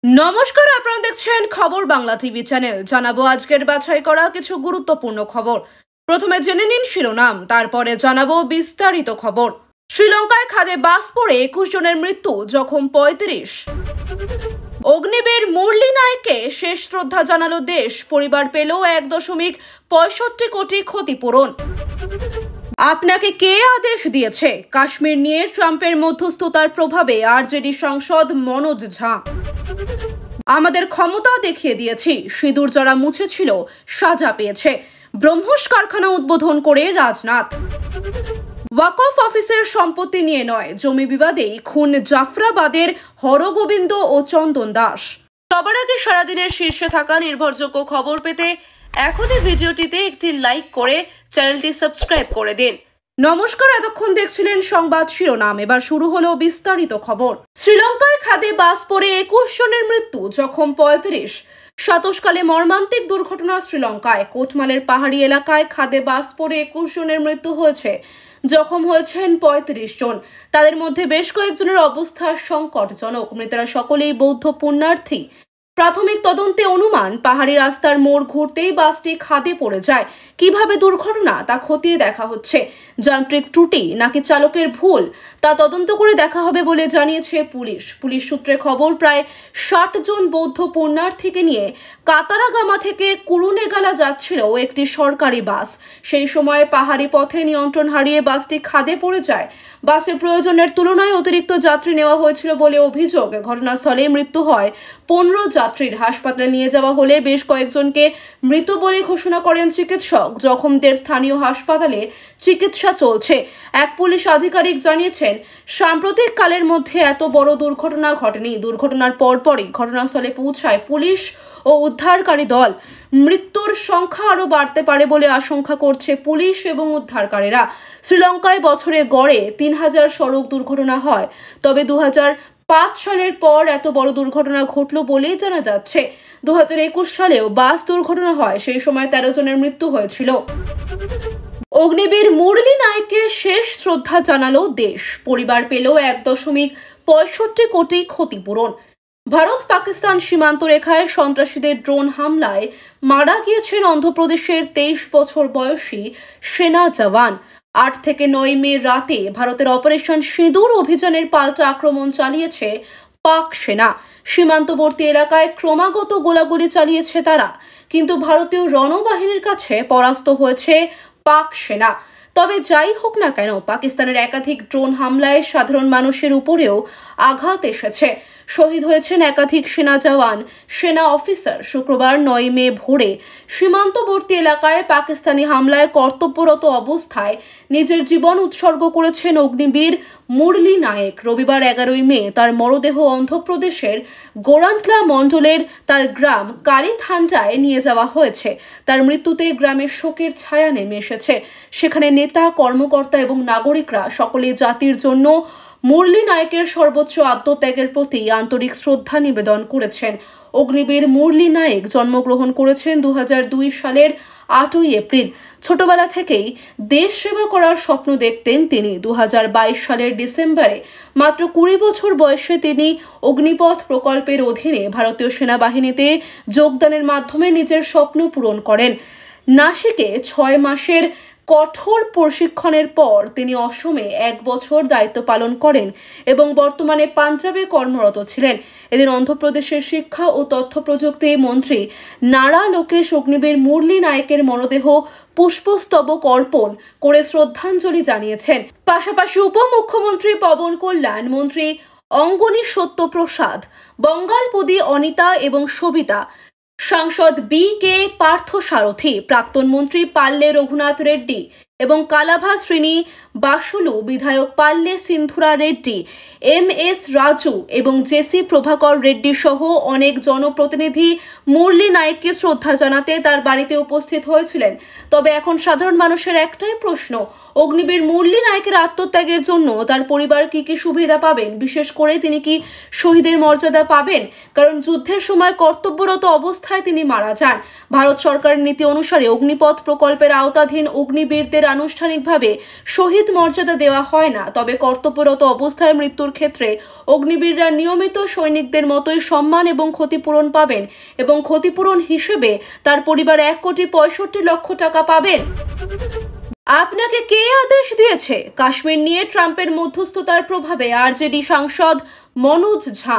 নমস্কার, আপনারা দেখছেন খবর বাংলা টিভি চ্যানেল। জানাবো আজকের বাছাই করা কিছু গুরুত্বপূর্ণ খবর। প্রথমে জেনে নিন শিরোনাম, তারপরে জানাবো বিস্তারিত খবর। শ্রীলঙ্কায় খাদে বাস পড়ে 21 জনের মৃত্যু, জখম 35। অগ্নিবীর মুরলী নায়েককে শেষ শ্রদ্ধা জানালো দেশ, পরিবার পেল 1.65 কোটি ক্ষতিপূরণ। আপনাকে কে আদেশ দিয়েছে? কাশ্মীর নিয়ে ট্রাম্পের মধ্যস্থতার প্রভাবে আরজেডি সাংসদ মনোজ ঝা। আমাদের ক্ষমতা দেখিয়ে দিয়েছি, সিঁদুর যারা মুছেছিল সাজা পেয়েছে, ব্রহ্মস কারখানা উদ্বোধন করে রাজনাথ। ওয়াকফ অফিসের সম্পত্তি নিয়ে নয়, জমি বিবাদে খুন জাফরাবাদের হরগোবিন্দ ও চন্দন দাস। সবার আগে সারাদিনের শীর্ষে থাকা নির্ভরযোগ্য খবর পেতে এখনই ভিডিওটিতে একটি লাইক করে চ্যানেলটি সাবস্ক্রাইব করে দিন। নমস্কার, এতক্ষণ দেখছিলেন সংবাদ শিরোনাম। এবার শুরু হলো বিস্তারিত খবর। শ্রীলঙ্কায় খাদে বাস পড়ে 21 জনের মৃত্যু, জখম 35। সাতসকালে মর্মান্তিক দুর্ঘটনা শ্রীলঙ্কায়। কোটমালের পাহাড়ি এলাকায় খাদে বাস পড়ে 21 জনের মৃত্যু হয়েছে, জখম হয়েছেন 35 জন। তাদের মধ্যে বেশ কয়েকজনের অবস্থা সংকটজনক। মৃতেরা সকলেই বৌদ্ধ পুণ্যার্থী। প্রাথমিক তদন্তে অনুমান, পাহাড়ি রাস্তার মোড় ঘুরতেই বাসটি খাদে পড়ে যায়। কিভাবে দুর্ঘটনা তা খতিয়ে দেখা হচ্ছে। যান্ত্রিক ত্রুটি নাকি চালকের ভুল তা তদন্ত করে দেখা হবে বলে জানিয়েছে পুলিশ। পুলিশ সূত্রে খবর, প্রায় 60 জন বৌদ্ধ পুণ্যার্থীকে নিয়ে কাতারাগামা থেকে কুরুনেগালা যাচ্ছিল একটি সরকারি বাস। সেই সময় পাহাড়ি পথে নিয়ন্ত্রণ হারিয়ে বাসটি খাদে পড়ে যায়। বাসে প্রয়োজনের তুলনায় অতিরিক্ত যাত্রী নেওয়া হয়েছিল বলে অভিযোগ। ঘটনাস্থলে মৃত্যু হয় 15 যাত্রীর। হাসপাতালে নিয়ে যাওয়া হলে বেশ কয়েকজনকে মৃত বলে ঘোষণা করেন চিকিৎসক। জখমদের স্থানীয় হাসপাতালে চিকিৎসা চলছে। এক পুলিশ আধিকারিক জানিয়েছেন, সাম্প্রতিক কালের মধ্যে এত বড় দুর্ঘটনা ঘটেনি। দুর্ঘটনার পরপরই ঘটনাস্থলে পৌঁছায় পুলিশ ও উদ্ধারকারী দল। মৃত্যুর সংখ্যা আরও বাড়তে পারে বলে আশঙ্কা করছে পুলিশ এবং উদ্ধারকারীরা। শ্রীলঙ্কায় বছরে গড়ে 3000 সড়ক দুর্ঘটনা হয়, তবে 2005 সালের পর এত বড় দুর্ঘটনা ঘটল বলেই জানা যাচ্ছে। 2021 সালেও বাস দুর্ঘটনা হয়, সেই সময় 13 জনের মৃত্যু হয়েছিল। অগ্নিবীর মুরলী নায়েককে শেষ শ্রদ্ধা জানালো দেশ, পরিবার পেল 1.65 কোটি ক্ষতিপূরণ। ভারত পাকিস্তান সীমান্ত রেখায় সন্ত্রাসীদের ড্রোন হামলায় মারা গিয়েছেন অন্ধ্রপ্রদেশের 23 বছর বয়সী সেনা জওয়ান। 8 থেকে 9 মে রাতে ভারতের অপারেশন সিঁদুর অভিযানের পাল্টা আক্রমণ চালিয়েছে পাক সেনা। সীমান্তবর্তী এলাকায় ক্রমাগত গোলাগুলি চালিয়েছে তারা, কিন্তু ভারতীয় রণবাহিনীর কাছে পরাস্ত হয়েছে পাক সেনা। তবে যাই হোক না কেন, পাকিস্তানের একাধিক ড্রোন হামলায় সাধারণ মানুষের উপরেও আঘাত এসেছে। শহীদ হয়েছেন একাধিক সেনা জওয়ান, সেনা অফিসার। শুক্রবার 9 মে ভোরে সীমান্তবর্তী এলাকায় পাকিস্তানি হামলায় কর্তব্যরত অবস্থায় নিজের জীবন উৎসর্গ করেছেন অগ্নিবীর মুরলী নায়েক। রবিবার 11 মে তার মরদেহ অন্ধ্রপ্রদেশের গোরান্টলা মণ্ডলের তার গ্রাম কালীথান্ডায় নিয়ে যাওয়া হয়েছে। তার মৃত্যুতে গ্রামের শোকের ছায়া নেমে এসেছে। সেখানে নেতা, কর্মকর্তা এবং নাগরিকরা সকলে জাতির জন্য মুরলী নায়েকের সর্বোচ্চ আত্মত্যাগের প্রতি আন্তরিক শ্রদ্ধা নিবেদন করেছেন। অগ্নিবীর মুরলী নায়েক জন্মগ্রহণ করেছেন 2002 সালের 8ই এপ্রিল। ছোটবেলা থেকেই দেশ সেবা করার স্বপ্ন দেখতেন তিনি। 2022 সালের ডিসেম্বরে মাত্র 20 বছর বয়সে তিনি অগ্নিপথ প্রকল্পের অধীনে ভারতীয় সেনাবাহিনীতে যোগদানের মাধ্যমে নিজের স্বপ্ন পূরণ করেন। নাসিকে 6 মাসের কঠোর প্রশিক্ষণের পর তিনি অসমে 1 বছর দায়িত্ব পালন করেন এবং বর্তমানে পাঞ্জাবে কর্মরত ছিলেন। এদিন অন্ধ্রপ্রদেশের শিক্ষা ও তথ্য প্রযুক্তি মন্ত্রী নারা লোকেশ অগ্নিবীর মুরলী নায়েকের মরদেহ পুষ্পস্তবক অর্পণ করে শ্রদ্ধাঞ্জলি জানিয়েছেন। পাশাপাশি উপমুখ্যমন্ত্রী পবন কল্যাণ, মন্ত্রী অঙ্গনী সত্যপ্রসাদ, বঙ্গালপদী অনিতা এবং সবিতা, সাংসদ বি.কে. পার্থসারথী, প্রাক্তন মন্ত্রী পাল্লে রঘুনাথ রেড্ডি এবং কালাভা শ্রীনি বাসুলু, বিধায়ক পাল্লে সিন্ধুরা রেড্ডি, এম.এস. রাজু এবং জেসি প্রভাকর রেড্ডি সহ অনেক জনপ্রতিনিধি মুরলী নায়েককে শ্রদ্ধা জানাতে তার বাড়িতে উপস্থিত হয়েছিলেন। তবে এখন সাধারণ মানুষের একটাই প্রশ্ন, অগ্নিবীর মুরলী নায়েকের আত্মত্যাগের জন্য তার পরিবার কি কি সুবিধা পাবেন? বিশেষ করে তিনি কি শহীদের মর্যাদা পাবেন? কারণ যুদ্ধের সময় কর্তব্যরত অবস্থায় তিনি মারা যান। ভারত সরকারের নীতি অনুসারে অগ্নিপথ প্রকল্পের আওতাধীন অগ্নিবীরদের আনুষ্ঠানিকভাবে শহীদ মর্যাদা দেওয়া হয় না, তবে কর্তব্যরত অবস্থায় মৃত্যুর ক্ষেত্রে অগ্নিবীররা নিয়মিত সৈনিকদের মতোই সম্মান এবং ক্ষতিপূরণ পাবেন এবং ক্ষতিপূরণ হিসেবে তার পরিবার 1,65,00,000 টাকা পাবেন। আপনাকে কে আদেশ দিয়েছে? কাশ্মীর নিয়ে ট্রাম্পের মধ্যস্থতার প্রভাবে আরজেডি সাংসদ মনোজ ঝা।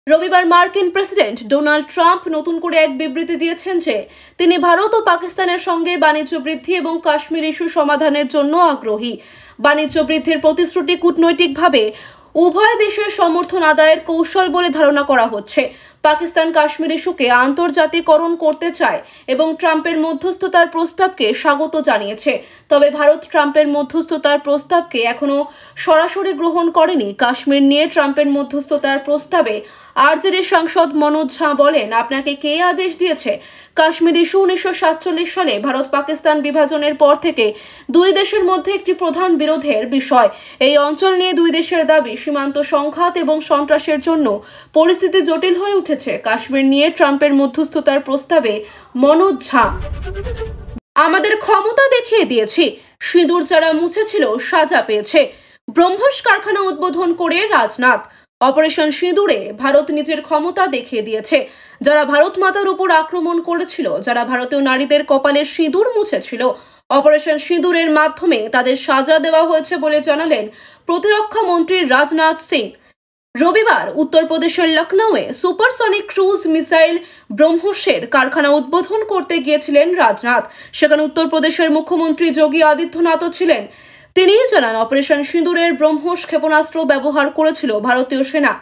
রবিবার মার্কিন প্রেসিডেন্ট ডোনাল্ড ট্রাম্প নতুন করে এক বিবৃতি দিয়েছেন যে তিনি ভারত ও পাকিস্তানের সঙ্গে বাণিজ্য বৃদ্ধি এবং কাশ্মীর ইস্যু সমাধানের জন্য আগ্রহী। বাণিজ্য বৃদ্ধির প্রতিশ্রুতি কূটনৈতিকভাবে উভয় দেশের সমর্থন আদায়ের কৌশল বলে ধারণা করা হচ্ছে। পাকিস্তান কাশ্মীর ইস্যুকে আন্তর্জাতিকরণ করতে চায় এবং ট্রাম্পের মধ্যস্থতার প্রস্তাবকে স্বাগত জানিয়েছে, তবে ভারত ট্রাম্পের মধ্যস্থতার প্রস্তাবকে এখনো সরাসরি গ্রহণ করেনি। কাশ্মীর নিয়ে ট্রাম্পের মধ্যস্থতার প্রস্তাবে আরজেডি সাংসদ মনোজ ঝা বলেন, আপনাকে কে আদেশ দিয়েছে? কাশ্মীর ইস্যু 1947 সালে ভারত পাকিস্তান বিভাজনের পর থেকে দুই দেশের মধ্যে একটি প্রধান বিরোধের বিষয়। এই অঞ্চল নিয়ে দুই দেশের দাবি সীমান্ত সংঘাত এবং সন্ত্রাসের জন্য পরিস্থিতি জটিল হয়ে উঠেছে। কাশ্মীর নিয়ে ট্রাম্পের মধ্যস্থতার প্রস্তাবে মনোজ ঝা, আমাদের ক্ষমতা দেখিয়ে দিয়েছি, সিঁদুর যারা মুছেছিল সাজা পেয়েছে। ব্রহ্মস কারখানা উদ্বোধন করে রাজনাথ। অপারেশন সিঁদুরে ভারত নিজের ক্ষমতা দেখিয়ে দিয়েছে। যারা ভারত মাতার উপর আক্রমণ করেছিল, যারা ভারতীয় নারীদের কপালে সিঁদুর মুছেছিল, অপারেশন সিঁদুরের মাধ্যমে তাদের সাজা দেওয়া হয়েছে বলে জানালেন প্রতিরক্ষা মন্ত্রী রাজনাথ সিং। রবিবার উত্তরপ্রদেশের লখনৌয়ে সুপারসনিক ক্রুজ মিসাইল ব্রহ্মসের কারখানা উদ্বোধন করতে গিয়েছিলেন রাজনাথ। সেখানে উত্তরপ্রদেশের মুখ্যমন্ত্রী যোগী আদিত্যনাথও ছিলেন। তিনি জানান, অপারেশন সিঁদুরের ব্রহ্মস ক্ষেপণাস্ত্র ব্যবহার করেছিল ভারতীয় সেনা।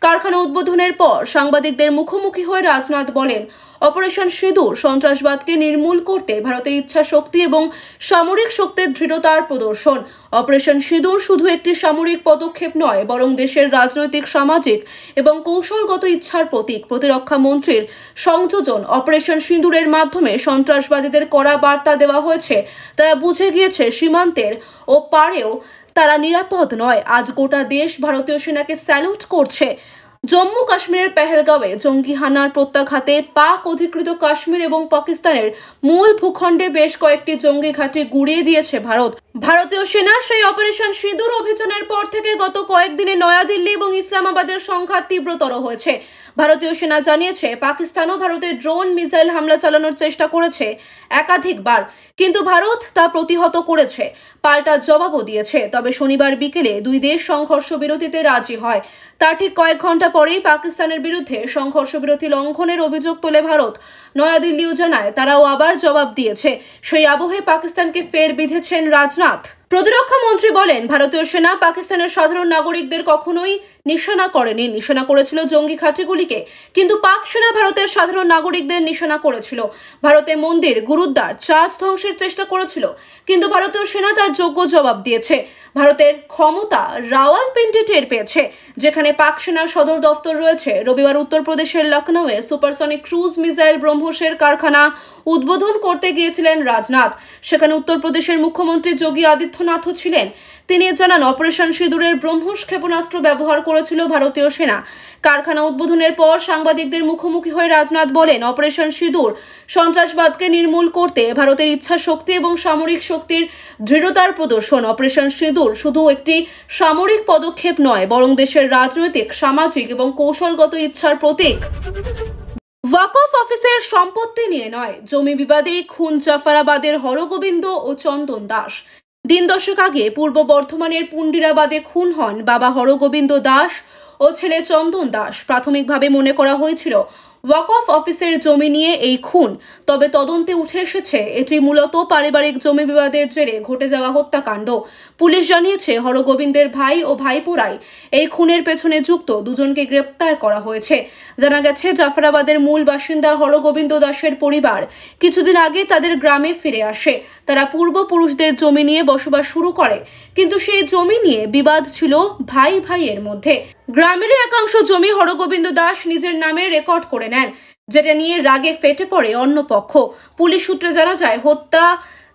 কারখানা উদ্বোধনের পর সাংবাদিকদের মুখোমুখি হয়ে রাজনাথ বলেন, অপারেশন সিঁদুর সন্ত্রাসবাদকে নির্মূল করতে ভারতের ইচ্ছা শক্তি এবং সামরিক শক্তির দৃঢ়তার প্রদর্শন। অপারেশন সিঁদুর শুধু একটি সামরিক পদক্ষেপ নয়, বরং দেশের রাজনৈতিক, সামাজিক এবং কৌশলগত ইচ্ছার প্রতীক। প্রতিরক্ষা মন্ত্রীর সংযোজন, অপারেশন সিঁদুরের মাধ্যমে সন্ত্রাসবাদীদের কড়া বার্তা দেওয়া হয়েছে, তারা বুঝে গিয়েছে সীমান্তের ও পারেও তারা নিরাপদ নয়। আজ গোটা দেশ ভারতীয় সেনাকে স্যালুট করছে। জম্মু কাশ্মীরের পেহেলগাঁওয়ে জঙ্গি হানার প্রত্যাঘাতে পাক অধিকৃত কাশ্মীর এবং পাকিস্তানের মূল ভূখণ্ডে বেশ কয়েকটি জঙ্গি ঘাঁটি গুড়িয়ে দিয়েছে ভারত। ভারতীয় সেনার সেই অপারেশন সিঁদুর অভিযানের পর থেকে গত কয়েকদিনে নয়াদিল্লি এবং ইসলামাবাদের সংঘাত তীব্রতর হয়েছে। ভারতীয় সেনা জানিয়েছে, পাকিস্তানও ভারতে ড্রোন মিসাইল হামলা চালানোর চেষ্টা করেছে একাধিকবার, কিন্তু ভারত তা প্রতিহত করেছে, পাল্টা জবাবও দিয়েছে। তবে শনিবার বিকেলে দুই দেশ সংঘর্ষ বিরতিতে রাজি হয়। তার ঠিক কয়েক ঘন্টা পরেই পাকিস্তানের বিরুদ্ধে সংঘর্ষ বিরতি লঙ্ঘনের অভিযোগ তোলে ভারত। নয়াদিল্লিও জানায় তারাও আবার জবাব দিয়েছে। সেই আবহে পাকিস্তানকে ফের বিঁধেছেন রাজনাথ। প্রতিরক্ষা মন্ত্রী বলেন, ভারতীয় সেনা পাকিস্তানের সাধারণ নাগরিকদের কখনোই নিশানা করেনি, নিশানা করেছিল জঙ্গি ঘাঁটিগুলিকে, কিন্তু পাক সেনা ভারতের সাধারণ নাগরিকদের নিশানা করেছিল। ভারতে মন্দির, গুরুদ্বার, চার্চ ধ্বংসের চেষ্টা করেছিল, কিন্তু ভারতীয় সেনা তার যোগ্য জবাব দিয়েছে। ভারতের ক্ষমতা রাওয়ালপিন্ডি টের পেয়েছে, যেখানে পাক সেনার সদর দফতর রয়েছে। রবিবার উত্তরপ্রদেশের লখনৌয়ে সুপারসনিক ক্রুজ মিসাইল ব্রহ্মসের কারখানা উদ্বোধন করতে গিয়েছিলেন রাজনাথ। সেখানে উত্তরপ্রদেশের মুখ্যমন্ত্রী যোগী আদিত্যনাথও ছিলেন। তিনি জানান, অপারেশন সিঁদুরের ব্রহ্মস ক্ষেপণাস্ত্র ব্যবহার করেছিল ভারতীয় সেনা। কারখানা উদ্বোধনের পর সাংবাদিকদের মুখোমুখি হয়ে রাজনাথ বলেন, অপারেশন সিঁদুর সন্ত্রাসবাদকে নির্মূল করতে ভারতের ইচ্ছা শক্তি এবং সামরিক শক্তির দৃঢ়তার প্রদর্শন। অপারেশন সিঁদুর শুধু একটি সামরিক পদক্ষেপ নয়, বরং দেশের রাজনৈতিক, সামাজিক এবং কৌশলগত ইচ্ছার প্রতীক। ওয়াকফ অফিসের সম্পত্তি নিয়ে নয়, জমি বিবাদে খুন জাফরাবাদের হরগোবিন্দ ও চন্দন দাস। দিন দশেক আগে পূর্ব বর্ধমানের পুন্ডিরাবাদে খুন হন বাবা হরগোবিন্দ দাস ও ছেলে চন্দন দাস। প্রাথমিকভাবে মনে করা হয়েছিল ওয়াকফ অফিসের জমি নিয়ে এই খুন, তবে তদন্তে উঠে এসেছে এটি মূলত পারিবারিক জমি বিবাদের জেরে ঘটে যাওয়া হত্যাকাণ্ড। পুলিশ জানিয়েছে, হরগোবিন্দের ভাই ও ভাইপোরাই এই খুনের পেছনে যুক্ত। দুজনকে গ্রেপ্তার করা হয়েছে। জানা গেছে, জাফরাবাদের মূল বাসিন্দা হরগোবিন্দ দাসের পরিবার কিছুদিন আগে তাদের গ্রামে ফিরে আসে। তারা পূর্বপুরুষদের জমি নিয়ে বসবাস শুরু করে, কিন্তু সেই জমি নিয়ে বিবাদ ছিল ভাই ভাইয়ের মধ্যে। গ্রামের একাংশ জমি হরগোবিন্দ দাস নিজের নামে রেকর্ড করে নেন, যেটা নিয়ে রাগে ফেটে পড়ে অন্য পক্ষ। পুলিশ সূত্রে জানা যায়, হত্যা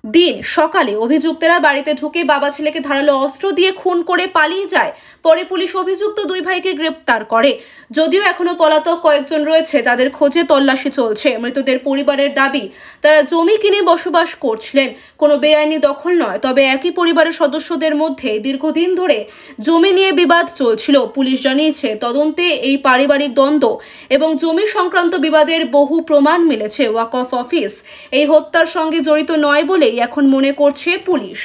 দিন সকালে অভিযুক্তরা বাড়িতে ঢুকে বাবা ছেলেকে ধারালো অস্ত্র দিয়ে খুন করে পালিয়ে যায়। পরে পুলিশ অভিযুক্ত দুই ভাইকে গ্রেপ্তার করে। যদিও এখনো পলাতক কয়েকজন রয়েছে, তাদের খোঁজে তল্লাশি চলছে। মৃতদের পরিবারের দাবি, তারা জমি কিনে বসবাস করছিলেন, কোনো বেআইনি দখল নয়। তবে একই পরিবারের সদস্যদের মধ্যে দীর্ঘদিন ধরে জমি নিয়ে বিবাদ চলছিল। পুলিশ জানিয়েছে, তদন্তে এই পারিবারিক দ্বন্দ্ব এবং জমি সংক্রান্ত বিবাদের বহু প্রমাণ মিলেছে। ওয়াকফ অফিস এই হত্যার সঙ্গে জড়িত নয় বলেই এখন মনে করছে পুলিশ।